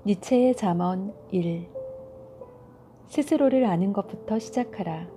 니체의 잠언 1. 스스로를 아는 것부터 시작하라.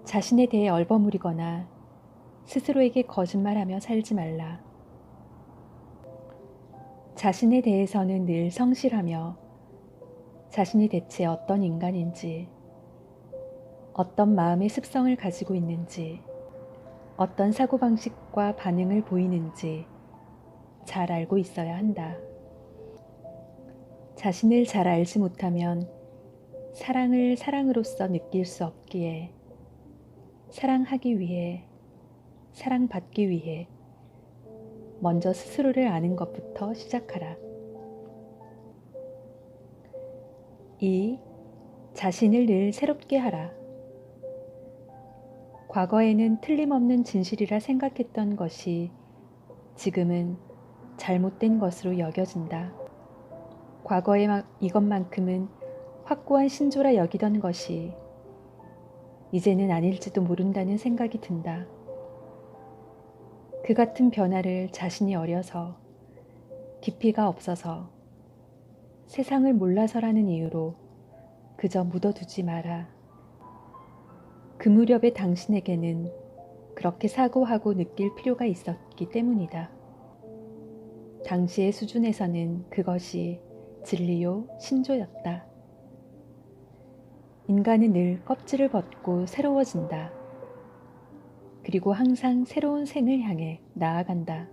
자신에 대해 얼버무리거나 스스로에게 거짓말하며 살지 말라. 자신에 대해서는 늘 성실하며 자신이 대체 어떤 인간인지, 어떤 마음의 습성을 가지고 있는지, 어떤 사고방식과 반응을 보이는지 잘 알고 있어야 한다. 자신을 잘 알지 못하면 사랑을 사랑으로서 느낄 수 없기에 사랑하기 위해, 사랑받기 위해 먼저 스스로를 아는 것부터 시작하라. 2. 자신을 늘 새롭게 하라. 과거에는 틀림없는 진실이라 생각했던 것이 지금은 잘못된 것으로 여겨진다. 과거에 이것만큼은 확고한 신조라 여기던 것이 이제는 아닐지도 모른다는 생각이 든다. 그 같은 변화를 자신이 어려서, 깊이가 없어서, 세상을 몰라서라는 이유로 그저 묻어두지 마라. 그 무렵의 당신에게는 그렇게 사고하고 느낄 필요가 있었기 때문이다. 당시의 수준에서는 그것이 진리요 신조였다. 인간은 늘 껍질을 벗고 새로워진다. 그리고 항상 새로운 생을 향해 나아간다.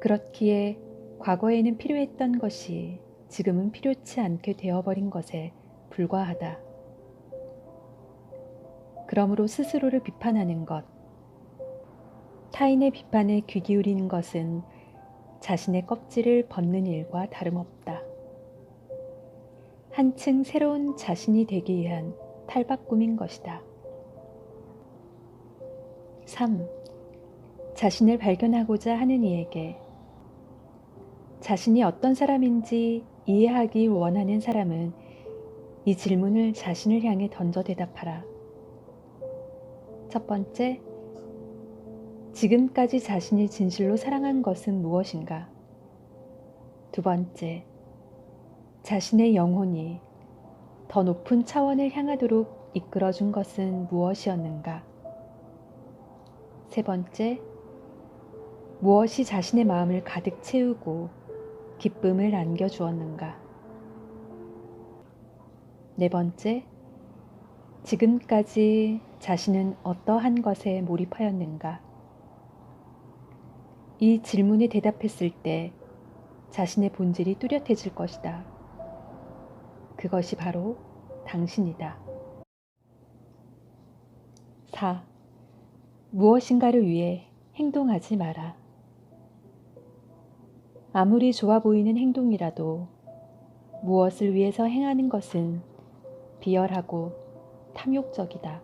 그렇기에 과거에는 필요했던 것이 지금은 필요치 않게 되어버린 것에 불과하다. 그러므로 스스로를 비판하는 것, 타인의 비판에 귀 기울이는 것은 자신의 껍질을 벗는 일과 다름없다. 한층 새로운 자신이 되기 위한 탈바꿈인 것이다. 3. 자신을 발견하고자 하는 이에게 자신이 어떤 사람인지 이해하기 원하는 사람은 이 질문을 자신을 향해 던져 대답하라. 첫 번째, 지금까지 자신이 진실로 사랑한 것은 무엇인가? 두 번째, 자신의 영혼이 더 높은 차원을 향하도록 이끌어준 것은 무엇이었는가? 세 번째, 무엇이 자신의 마음을 가득 채우고 기쁨을 안겨주었는가? 네 번째, 지금까지 자신은 어떠한 것에 몰입하였는가? 이 질문에 대답했을 때 자신의 본질이 뚜렷해질 것이다. 그것이 바로 당신이다. 4. 무엇인가를 위해 행동하지 마라. 아무리 좋아 보이는 행동이라도 무엇을 위해서 행하는 것은 비열하고 탐욕적이다.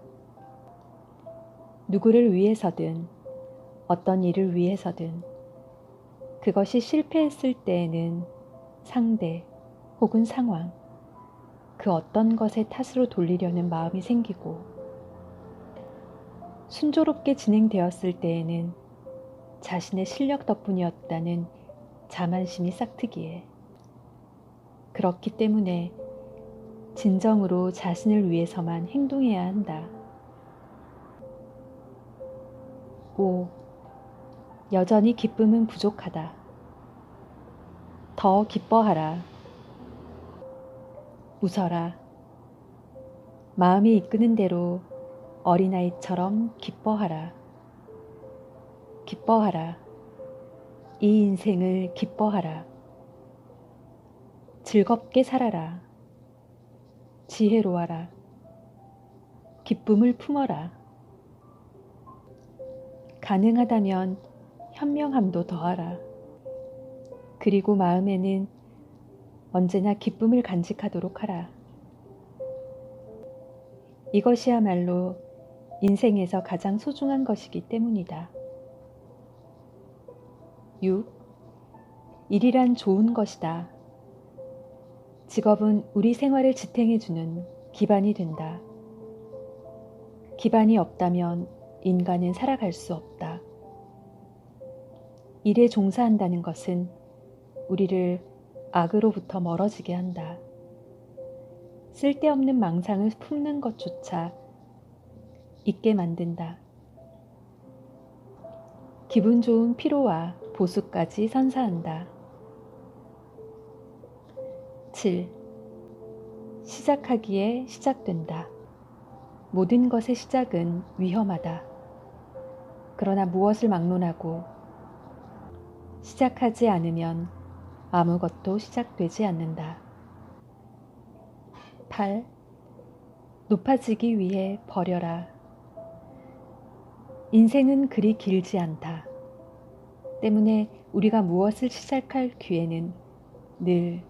누구를 위해서든 어떤 일을 위해서든 그것이 실패했을 때에는 상대 혹은 상황, 그 어떤 것의 탓으로 돌리려는 마음이 생기고 순조롭게 진행되었을 때에는 자신의 실력 덕분이었다는 자만심이 싹트기에 그렇기 때문에 진정으로 자신을 위해서만 행동해야 한다. 5. 여전히 기쁨은 부족하다. 더 기뻐하라. 웃어라. 마음이 이끄는 대로 어린아이처럼 기뻐하라. 기뻐하라. 이 인생을 기뻐하라. 즐겁게 살아라. 지혜로워라. 기쁨을 품어라. 가능하다면 현명함도 더하라. 그리고 마음에는 언제나 기쁨을 간직하도록 하라. 이것이야말로 인생에서 가장 소중한 것이기 때문이다. 6. 일이란 좋은 것이다. 직업은 우리 생활을 지탱해주는 기반이 된다. 기반이 없다면 인간은 살아갈 수 없다. 일에 종사한다는 것은 우리를 악으로부터 멀어지게 한다. 쓸데없는 망상을 품는 것조차 잊게 만든다. 기분 좋은 피로와 보수까지 선사한다. 7. 시작하기에 시작된다. 모든 것의 시작은 위험하다. 그러나 무엇을 막론하고 시작하지 않으면 아무것도 시작되지 않는다. 8. 높아지기 위해 버려라. 인생은 그리 길지 않다. 때문에 우리가 무엇을 시작할 기회는 늘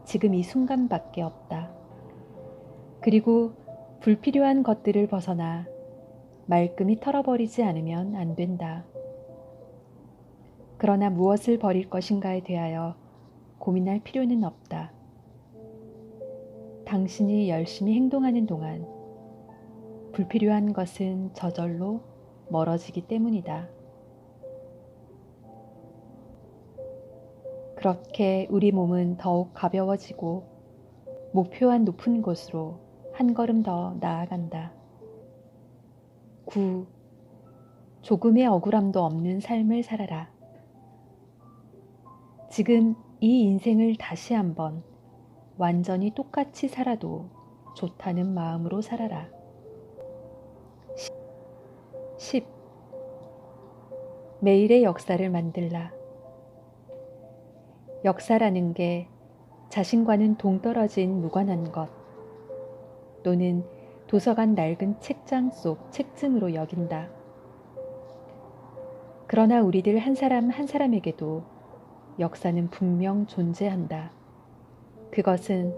지금 이 순간밖에 없다. 그리고 불필요한 것들을 벗어나 말끔히 털어버리지 않으면 안 된다. 그러나 무엇을 버릴 것인가에 대하여 고민할 필요는 없다. 당신이 열심히 행동하는 동안 불필요한 것은 저절로 멀어지기 때문이다. 그렇게 우리 몸은 더욱 가벼워지고 목표한 높은 곳으로 한 걸음 더 나아간다. 9. 조금의 억울함도 없는 삶을 살아라. 지금 이 인생을 다시 한번 완전히 똑같이 살아도 좋다는 마음으로 살아라. 10. 매일의 역사를 만들라. 역사라는 게 자신과는 동떨어진 무관한 것 또는 도서관 낡은 책장 속 책증으로 여긴다. 그러나 우리들 한 사람 한 사람에게도 역사는 분명 존재한다. 그것은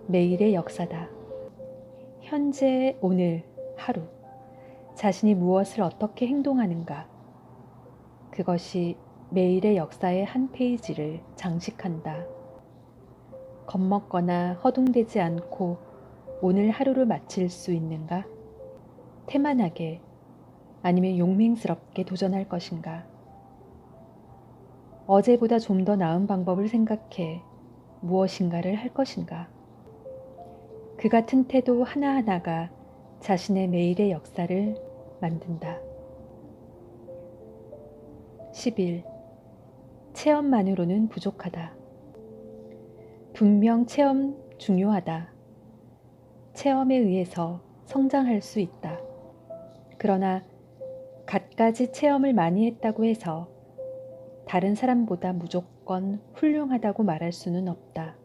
매일의 역사다. 현재 오늘 하루 자신이 무엇을 어떻게 행동하는가 그것이 매일의 역사의 한 페이지를 장식한다. 겁먹거나 허둥대지 않고 오늘 하루를 마칠 수 있는가? 태만하게 아니면 용맹스럽게 도전할 것인가? 어제보다 좀 더 나은 방법을 생각해 무엇인가를 할 것인가? 그 같은 태도 하나하나가 자신의 매일의 역사를 만든다. 11. 체험만으로는 부족하다. 분명 체험 중요하다. 체험에 의해서 성장할 수 있다. 그러나 갖가지 체험을 많이 했다고 해서 다른 사람보다 무조건 훌륭하다고 말할 수는 없다.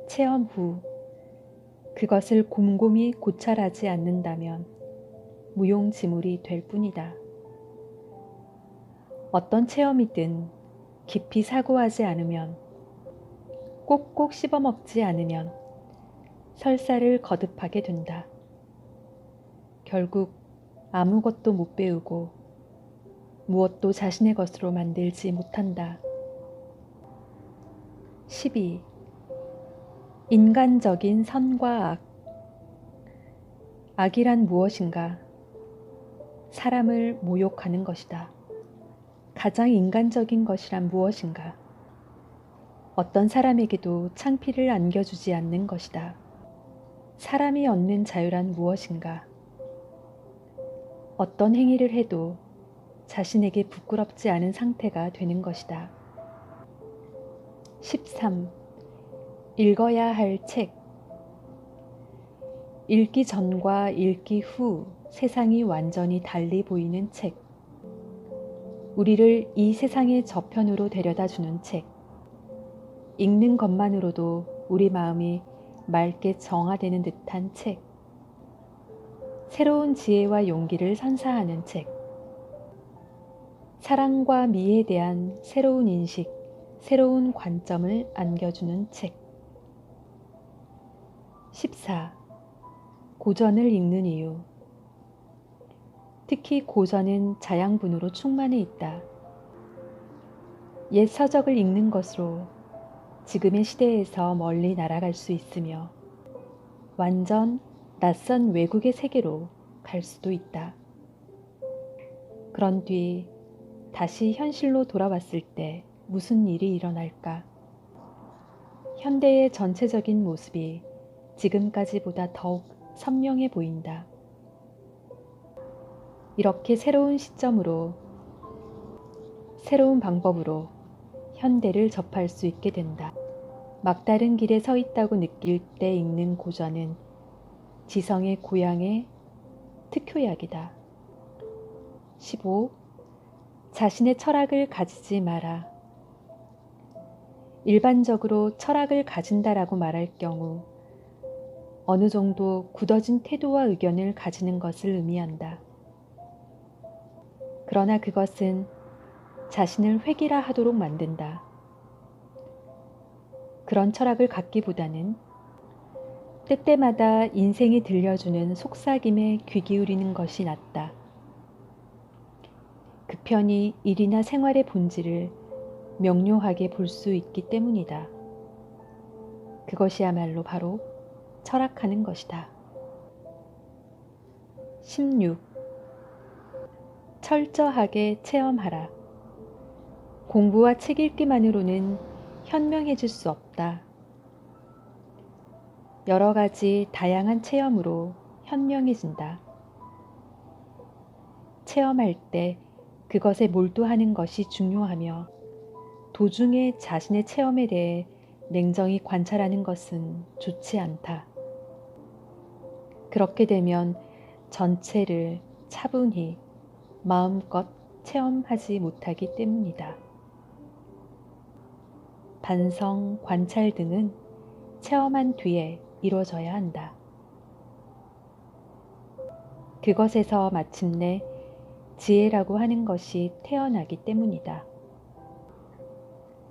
체험 후 그것을 곰곰이 고찰하지 않는다면 무용지물이 될 뿐이다. 어떤 체험이든 깊이 사고하지 않으면 꼭꼭 씹어먹지 않으면 설사를 거듭하게 된다. 결국 아무것도 못 배우고 무엇도 자신의 것으로 만들지 못한다. 12. 인간적인 선과 악. 악이란 무엇인가? 사람을 모욕하는 것이다. 가장 인간적인 것이란 무엇인가? 어떤 사람에게도 창피를 안겨주지 않는 것이다. 사람이 얻는 자유란 무엇인가? 어떤 행위를 해도 자신에게 부끄럽지 않은 상태가 되는 것이다. 13. 읽어야 할 책. 읽기 전과 읽기 후 세상이 완전히 달리 보이는 책. 우리를 이 세상의 저편으로 데려다주는 책. 읽는 것만으로도 우리 마음이 맑게 정화되는 듯한 책. 새로운 지혜와 용기를 선사하는 책. 사랑과 미에 대한 새로운 인식, 새로운 관점을 안겨주는 책. 14. 고전을 읽는 이유. 특히 고전은 자양분으로 충만해 있다. 옛 서적을 읽는 것으로 지금의 시대에서 멀리 날아갈 수 있으며 완전 낯선 외국의 세계로 갈 수도 있다. 그런 뒤 다시 현실로 돌아왔을 때 무슨 일이 일어날까? 현대의 전체적인 모습이 지금까지보다 더욱 선명해 보인다. 이렇게 새로운 시점으로, 새로운 방법으로 현대를 접할 수 있게 된다. 막다른 길에 서 있다고 느낄 때 읽는 고전은 지성의 고향의 특효약이다. 15. 자신의 철학을 가지지 마라. 일반적으로 철학을 가진다라고 말할 경우 어느 정도 굳어진 태도와 의견을 가지는 것을 의미한다. 그러나 그것은 자신을 획일화 하도록 만든다. 그런 철학을 갖기보다는 때때마다 인생이 들려주는 속삭임에 귀 기울이는 것이 낫다. 그 편이 일이나 생활의 본질을 명료하게 볼 수 있기 때문이다. 그것이야말로 바로 철학하는 것이다. 16. 철저하게 체험하라. 공부와 책 읽기만으로는 현명해질 수 없다. 여러 가지 다양한 체험으로 현명해진다. 체험할 때 그것에 몰두하는 것이 중요하며 도중에 자신의 체험에 대해 냉정히 관찰하는 것은 좋지 않다. 그렇게 되면 전체를 차분히 마음껏 체험하지 못하기 때문이다. 반성, 관찰 등은 체험한 뒤에 이루어져야 한다. 그것에서 마침내 지혜라고 하는 것이 태어나기 때문이다.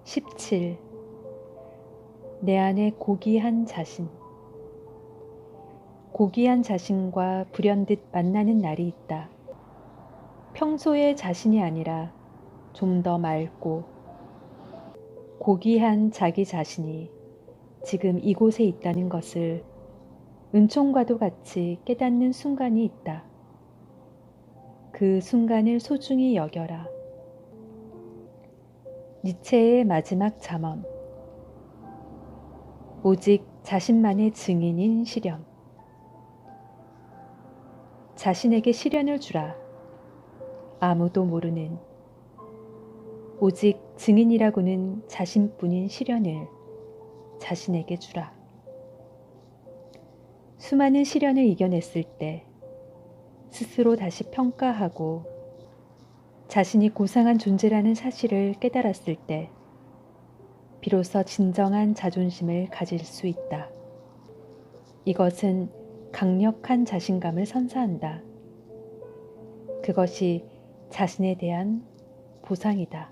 17. 내 안에 고귀한 자신. 고귀한 자신과 불현듯 만나는 날이 있다. 평소의 자신이 아니라 좀 더 맑고 고귀한 자기 자신이 지금 이곳에 있다는 것을 은총과도 같이 깨닫는 순간이 있다. 그 순간을 소중히 여겨라. 니체의 마지막 잠언. 오직 자신만의 증인인 시련. 자신에게 시련을 주라. 아무도 모르는 오직 증인이라고는 자신뿐인 시련을 자신에게 주라. 수많은 시련을 이겨냈을 때 스스로 다시 평가하고 자신이 고상한 존재라는 사실을 깨달았을 때 비로소 진정한 자존심을 가질 수 있다. 이것은 강력한 자신감을 선사한다. 그것이 자신에 대한 보상이다.